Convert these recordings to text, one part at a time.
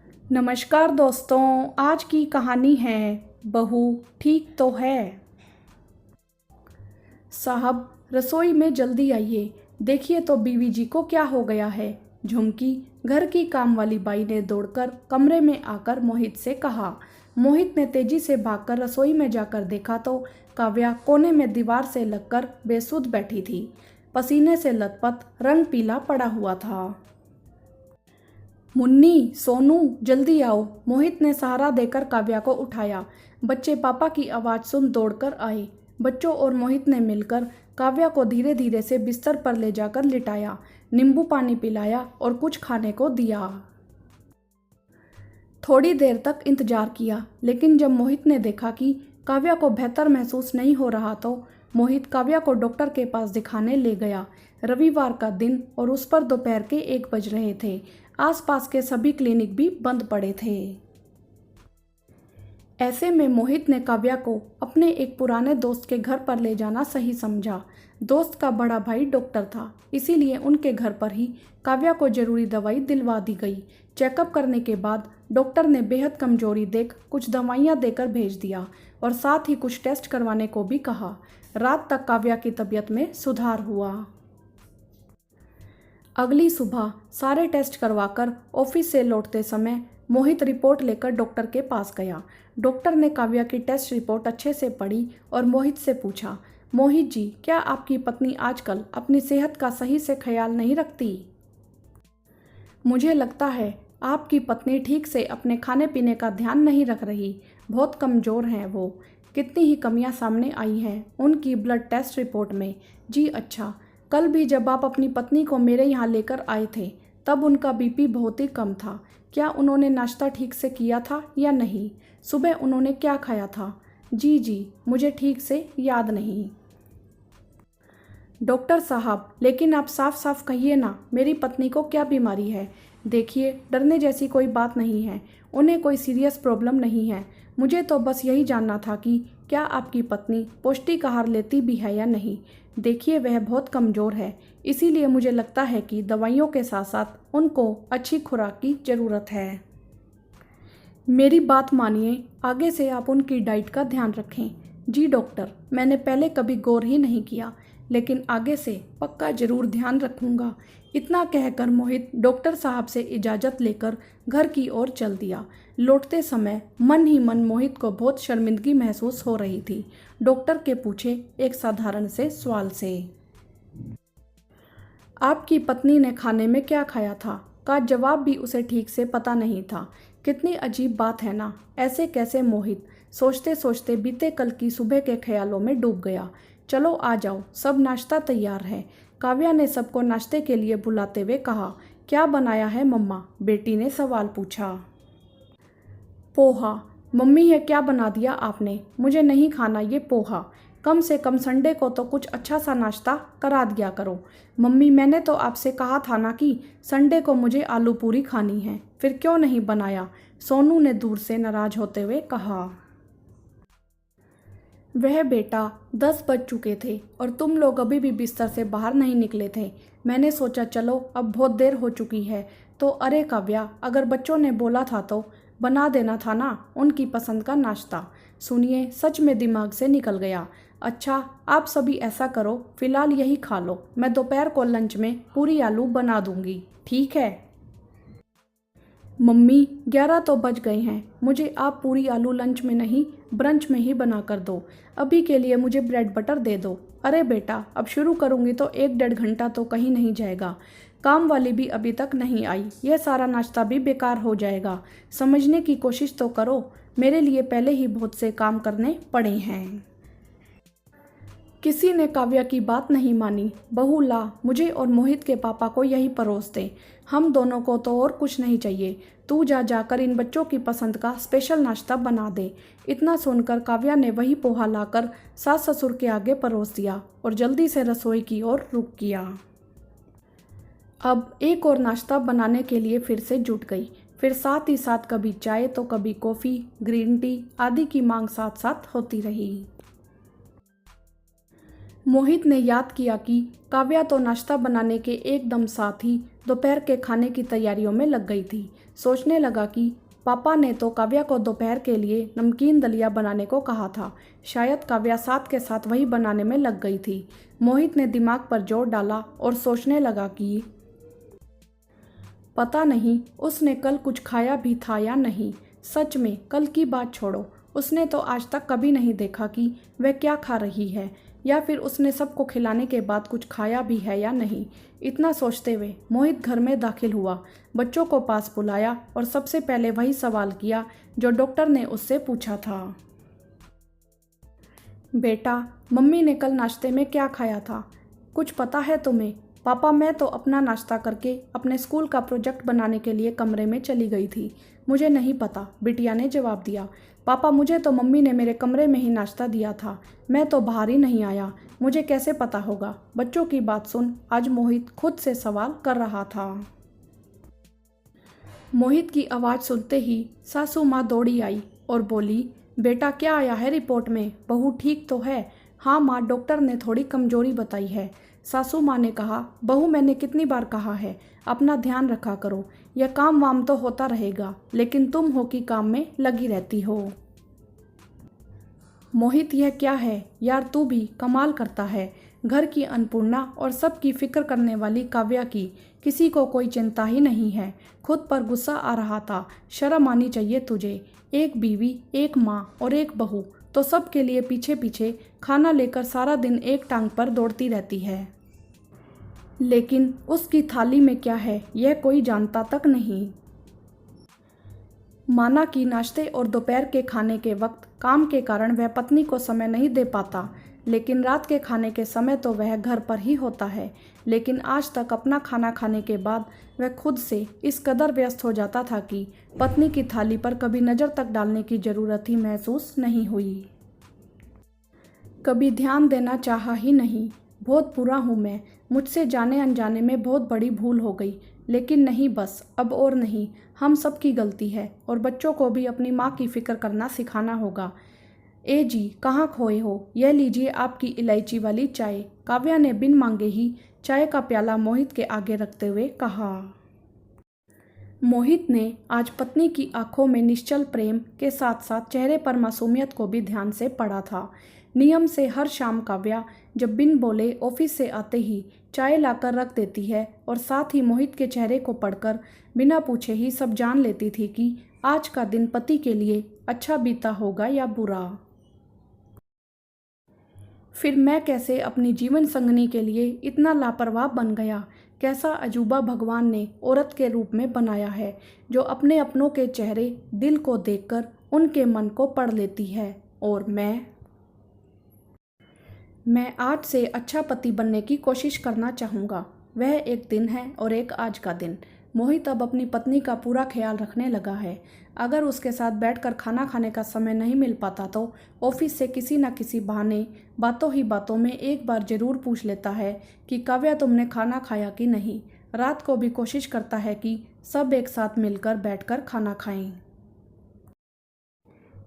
नमस्कार दोस्तों, आज की कहानी है बहू ठीक तो है। साहब, रसोई में जल्दी आइए, देखिए तो बीवी जी को क्या हो गया है। झुमकी, घर की काम वाली बाई ने दौड़कर कमरे में आकर मोहित से कहा। मोहित ने तेजी से भागकर रसोई में जाकर देखा तो काव्या कोने में दीवार से लगकर बेसुध बैठी थी। पसीने से लथपथ, रंग पीला पड़ा हुआ था। मुन्नी, सोनू, जल्दी आओ, मोहित ने सहारा देकर काव्या को उठाया। बच्चे पापा की आवाज़ सुन दौड़कर आए। बच्चों और मोहित ने मिलकर काव्या को धीरे धीरे से बिस्तर पर ले जाकर लिटाया, नींबू पानी पिलाया और कुछ खाने को दिया। थोड़ी देर तक इंतजार किया, लेकिन जब मोहित ने देखा कि काव्या को बेहतर महसूस नहीं हो रहा तो मोहित काव्या को डॉक्टर के पास दिखाने ले गया। रविवार का दिन और उस पर दोपहर के 1 बज रहे थे। आसपास के सभी क्लिनिक भी बंद पड़े थे। ऐसे में मोहित ने काव्या को अपने एक पुराने दोस्त के घर पर ले जाना सही समझा। दोस्त का बड़ा भाई डॉक्टर था, इसीलिए उनके घर पर ही काव्या को जरूरी दवाई दिलवा दी गई। चेकअप करने के बाद डॉक्टर ने बेहद कमजोरी देख कुछ दवाइयाँ देकर भेज दिया और साथ ही कुछ टेस्ट करवाने को भी कहा। रात तक काव्या की तबीयत में सुधार हुआ। अगली सुबह सारे टेस्ट करवाकर ऑफिस से लौटते समय मोहित रिपोर्ट लेकर डॉक्टर के पास गया। डॉक्टर ने काव्या की टेस्ट रिपोर्ट अच्छे से पढ़ी और मोहित से पूछा, मोहित जी, क्या आपकी पत्नी आजकल अपनी सेहत का सही से ख्याल नहीं रखती? मुझे लगता है आपकी पत्नी ठीक से अपने खाने पीने का ध्यान नहीं रख रही, बहुत कमज़ोर हैं वो। कितनी ही कमियां सामने आई हैं उनकी ब्लड टेस्ट रिपोर्ट में। जी अच्छा, कल भी जब आप अपनी पत्नी को मेरे यहाँ लेकर आए थे तब उनका बीपी बहुत ही कम था। क्या उन्होंने नाश्ता ठीक से किया था या नहीं? सुबह उन्होंने क्या खाया था? जी, मुझे ठीक से याद नहीं। डॉक्टर साहब, लेकिन आप साफ साफ कहिए ना, मेरी पत्नी को क्या बीमारी है? देखिए, डरने जैसी कोई बात नहीं है, उन्हें कोई सीरियस प्रॉब्लम नहीं है। मुझे तो बस यही जानना था कि क्या आपकी पत्नी पौष्टिक आहार लेती भी है या नहीं। देखिए, वह बहुत कमज़ोर है, इसीलिए मुझे लगता है कि दवाइयों के साथ साथ उनको अच्छी खुराक की ज़रूरत है। मेरी बात मानिए, आगे से आप उनकी डाइट का ध्यान रखें। जी डॉक्टर, मैंने पहले कभी गौर ही नहीं किया, लेकिन आगे से पक्का ज़रूर ध्यान रखूंगा। इतना कहकर मोहित डॉक्टर साहब से इजाज़त लेकर घर की ओर चल दिया। लौटते समय मन ही मन मोहित को बहुत शर्मिंदगी महसूस हो रही थी। डॉक्टर के पूछे एक साधारण से सवाल से, आपकी पत्नी ने खाने में क्या खाया था, का जवाब भी उसे ठीक से पता नहीं था। कितनी अजीब बात है ना, ऐसे कैसे? मोहित सोचते सोचते बीते कल की सुबह के ख्यालों में डूब गया। चलो आ जाओ, सब नाश्ता तैयार है, काव्या ने सबको नाश्ते के लिए बुलाते हुए कहा। क्या बनाया है मम्मा? बेटी ने सवाल पूछा। पोहा। मम्मी, ये क्या बना दिया आपने? मुझे नहीं खाना ये पोहा। कम से कम संडे को तो कुछ अच्छा सा नाश्ता करा दिया करो। मम्मी, मैंने तो आपसे कहा था ना कि संडे को मुझे आलू पूरी खानी है, फिर क्यों नहीं बनाया? सोनू ने दूर से नाराज होते हुए कहा। वह बेटा, 10 बज चुके थे और तुम लोग अभी भी बिस्तर से बाहर नहीं निकले थे। मैंने सोचा चलो अब बहुत देर हो चुकी है तो अरे काव्या, अगर बच्चों ने बोला था तो बना देना था ना उनकी पसंद का नाश्ता। सुनिए, सच में दिमाग से निकल गया। अच्छा, आप सभी ऐसा करो, फिलहाल यही खा लो, मैं दोपहर को लंच में पूरी आलू बना दूंगी, ठीक है? मम्मी, 11 तो बज गए हैं, मुझे आप पूरी आलू लंच में नहीं ब्रंच में ही बना कर दो। अभी के लिए मुझे ब्रेड बटर दे दो। अरे बेटा, अब शुरू करूँगी तो 1 डेढ़ घंटा तो कहीं नहीं जाएगा। काम वाली भी अभी तक नहीं आई, यह सारा नाश्ता भी बेकार हो जाएगा। समझने की कोशिश तो करो, मेरे लिए पहले ही बहुत से काम करने पड़े हैं। किसी ने काव्या की बात नहीं मानी। बहू ला, मुझे और मोहित के पापा को यही परोस दे, हम दोनों को तो और कुछ नहीं चाहिए। तू जाकर इन बच्चों की पसंद का स्पेशल नाश्ता बना दे। इतना सुनकर काव्या ने वही पोहा लाकर सास ससुर के आगे परोस दिया और जल्दी से रसोई की ओर रुख किया। अब एक और नाश्ता बनाने के लिए फिर से जुट गई। फिर साथ ही साथ कभी चाय तो कभी कॉफ़ी, ग्रीन टी आदि की मांग साथ साथ होती रही। मोहित ने याद किया कि काव्या तो नाश्ता बनाने के एकदम साथ ही दोपहर के खाने की तैयारियों में लग गई थी। सोचने लगा कि पापा ने तो काव्या को दोपहर के लिए नमकीन दलिया बनाने को कहा था। शायद काव्या साथ के साथ वही बनाने में लग गई थी। मोहित ने दिमाग पर जोर डाला और सोचने लगा कि पता नहीं उसने कल कुछ खाया भी था या नहीं। सच में कल की बात छोड़ो, उसने तो आज तक कभी नहीं देखा कि वह क्या खा रही है, या फिर उसने सबको खिलाने के बाद कुछ खाया भी है या नहीं। इतना सोचते हुए मोहित घर में दाखिल हुआ, बच्चों को पास बुलाया और सबसे पहले वही सवाल किया जो डॉक्टर ने उससे पूछा था। बेटा, मम्मी ने कल नाश्ते में क्या खाया था? कुछ पता है तुम्हें? पापा, मैं तो अपना नाश्ता करके अपने स्कूल का प्रोजेक्ट बनाने के लिए कमरे में चली गई थी। मुझे नहीं पता, बिटिया ने जवाब दिया। पापा, मुझे तो मम्मी ने मेरे कमरे में ही नाश्ता दिया था, मैं तो बाहर ही नहीं आया, मुझे कैसे पता होगा? बच्चों की बात सुन आज मोहित खुद से सवाल कर रहा था। मोहित की आवाज़ सुनते ही सासू माँ दौड़ी आई और बोली, बेटा क्या आया है रिपोर्ट में? बहू ठीक तो है? हाँ माँ, डॉक्टर ने थोड़ी कमजोरी बताई है। सासू माँ ने कहा, बहू मैंने कितनी बार कहा है अपना ध्यान रखा करो, यह काम वाम तो होता रहेगा, लेकिन तुम हो कि काम में लगी रहती हो। मोहित, यह क्या है यार, तू भी कमाल करता है। घर की अन्नपूर्णा और सबकी फिक्र करने वाली काव्या की किसी को कोई चिंता ही नहीं है। खुद पर गुस्सा आ रहा था। शर्म आनी चाहिए तुझे। एक बीवी, एक माँ और एक बहू, तो सबके लिए पीछे पीछे खाना लेकर सारा दिन एक टांग पर दौड़ती रहती है, लेकिन उसकी थाली में क्या है यह कोई जानता तक नहीं। माना कि नाश्ते और दोपहर के खाने के वक्त काम के कारण वह पत्नी को समय नहीं दे पाता, लेकिन रात के खाने के समय तो वह घर पर ही होता है। लेकिन आज तक अपना खाना खाने के बाद वह खुद से इस कदर व्यस्त हो जाता था कि पत्नी की थाली पर कभी नज़र तक डालने की ज़रूरत ही महसूस नहीं हुई, कभी ध्यान देना चाहा ही नहीं। बहुत बुरा हूँ मैं, मुझसे जाने अनजाने में बहुत बड़ी भूल हो गई, लेकिन नहीं, बस अब और नहीं। हम सब की गलती है और बच्चों को भी अपनी माँ की फिक्र करना सिखाना होगा। ए जी, कहाँ खोए हो? यह लीजिए आपकी इलायची वाली चाय। काव्या ने बिन मांगे ही चाय का प्याला मोहित के आगे रखते हुए कहा। मोहित ने आज पत्नी की आंखों में निश्चल प्रेम के साथ साथ चेहरे पर मासूमियत को भी ध्यान से पढ़ा था। नियम से हर शाम काव्या जब बिन बोले ऑफिस से आते ही चाय लाकर रख देती है और साथ ही मोहित के चेहरे को पढ़कर बिना पूछे ही सब जान लेती थी कि आज का दिन पति के लिए अच्छा बीता होगा या बुरा। फिर मैं कैसे अपनी जीवन संगनी के लिए इतना लापरवाह बन गया? कैसा अजूबा भगवान ने औरत के रूप में बनाया है, जो अपने अपनों के चेहरे दिल को देखकर उनके मन को पढ़ लेती है। और मैं आज से अच्छा पति बनने की कोशिश करना चाहूँगा। वह एक दिन है और एक आज का दिन। मोहित अब अपनी पत्नी का पूरा ख्याल रखने लगा है। अगर उसके साथ बैठकर खाना खाने का समय नहीं मिल पाता तो ऑफिस से किसी न किसी बहाने बातों ही बातों में एक बार ज़रूर पूछ लेता है कि काव्या, तुमने खाना खाया कि नहीं। रात को भी कोशिश करता है कि सब एक साथ मिलकर बैठकर खाना खाएं।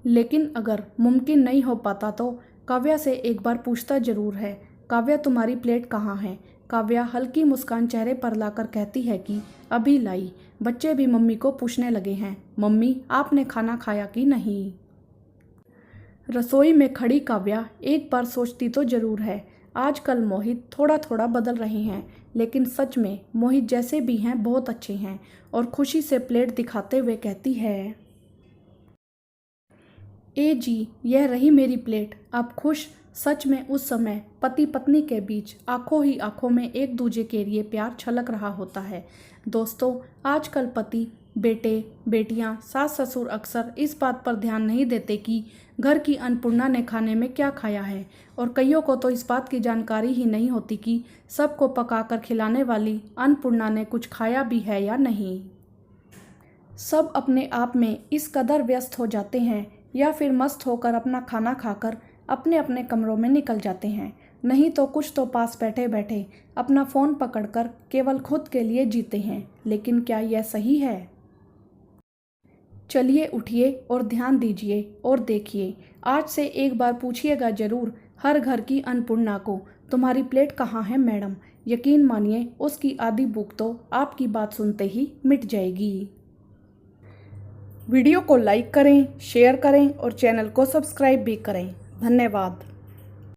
लेकिन अगर मुमकिन नहीं हो पाता तो काव्या से एक बार पूछता जरूर है, काव्या तुम्हारी प्लेट कहाँ है? काव्या हल्की मुस्कान चेहरे पर लाकर कहती है कि अभी लाई। बच्चे भी मम्मी को पूछने लगे हैं, मम्मी आपने खाना खाया कि नहीं? रसोई में खड़ी काव्या एक बार सोचती तो जरूर है, आजकल मोहित थोड़ा थोड़ा बदल रहे हैं, लेकिन सच में मोहित जैसे भी हैं बहुत अच्छे हैं। और खुशी से प्लेट दिखाते हुए कहती है, ए जी, यह रही मेरी प्लेट। आप खुश? सच में उस समय पति पत्नी के बीच आंखों ही आंखों में एक दूजे के लिए प्यार छलक रहा होता है। दोस्तों, आजकल पति, बेटे, बेटियां, सास ससुर अक्सर इस बात पर ध्यान नहीं देते कि घर की अन्नपूर्णा ने खाने में क्या खाया है, और कईयों को तो इस बात की जानकारी ही नहीं होती कि सबको पकाकर खिलाने वाली अन्नपूर्णा ने कुछ खाया भी है या नहीं। सब अपने आप में इस कदर व्यस्त हो जाते हैं या फिर मस्त होकर अपना खाना खाकर अपने अपने कमरों में निकल जाते हैं, नहीं तो कुछ तो पास बैठे बैठे अपना फ़ोन पकड़कर केवल खुद के लिए जीते हैं। लेकिन क्या यह सही है? चलिए उठिए और ध्यान दीजिए और देखिए, आज से एक बार पूछिएगा ज़रूर हर घर की अन्नपूर्णा को, तुम्हारी प्लेट कहाँ है मैडम? यकीन मानिए उसकी आधी भूख तो आपकी बात सुनते ही मिट जाएगी। वीडियो को लाइक करें, शेयर करें और चैनल को सब्सक्राइब भी करें। धन्यवाद।